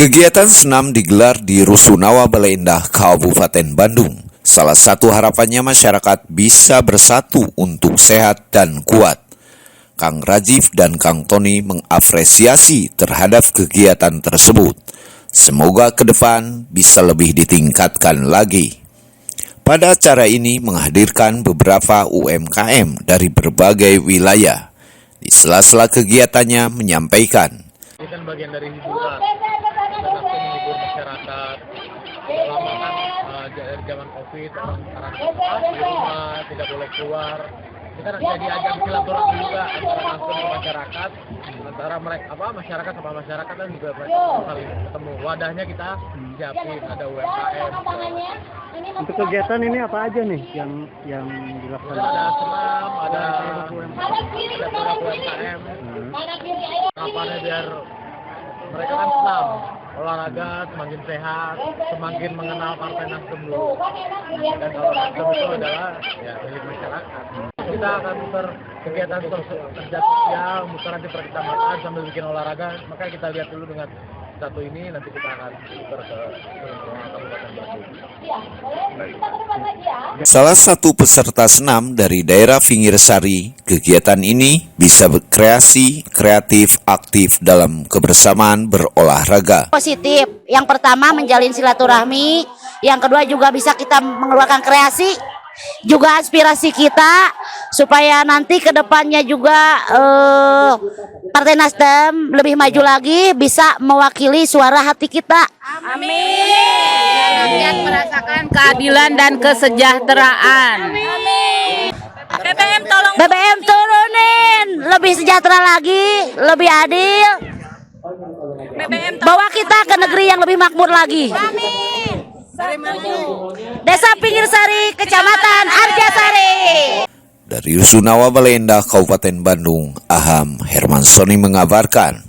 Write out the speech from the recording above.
Kegiatan senam digelar di Rusunawa Balai Endah, Kabupaten Bandung. Salah satu harapannya masyarakat bisa bersatu untuk sehat dan kuat. Kang Rajif dan Kang Tony mengapresiasi terhadap kegiatan tersebut. Semoga ke depan bisa lebih ditingkatkan lagi. Pada acara ini menghadirkan beberapa UMKM dari berbagai wilayah. Di sela-sela kegiatannya menyampaikan, ini kan bagian dari hiburan, kita menghibur masyarakat. Selama kan dari zaman COVID, orang di rumah tidak boleh keluar. Kita jadi ajang silaturahmi juga antara langsung ke masyarakat, antara mereka masyarakat sama masyarakat dan juga mereka saling ketemu. Wadahnya kita siapin, ada UMKM. Untuk kegiatan ini apa aja nih yang dilakukan? Ada senam, ada UMKM. Harapannya biar mereka kan senam, olahraga semakin sehat, semakin mengenal Partai Nasdem dulu. Dan kalau Nasdem itu adalah milik masyarakat. Kita akan muter kegiatan kerja sosial, muter nanti per kecamatan sambil bikin olahraga. Makanya kita lihat dulu dengan satu ini, nanti kita akan muter ke Kabupaten Bandung. Salah satu peserta senam dari daerah Pingirsari, kegiatan ini bisa berkreasi, kreatif, aktif dalam kebersamaan berolahraga. Positif, yang pertama menjalin silaturahmi, yang kedua juga bisa kita mengeluarkan kreasi, juga aspirasi kita supaya nanti ke depannya juga Partai Nasdem lebih maju lagi, bisa mewakili suara hati kita. Amin. Rakyat merasakan keadilan dan kesejahteraan. Amin. BBM turunin, lebih sejahtera lagi, lebih adil. Bawa kita ke negeri yang lebih makmur lagi. Amin. Desa Pingirsari, Kecamatan Arjasari. Dari Rusunawa Balai Endah, Kabupaten Bandung, Aham Hermansoni mengabarkan.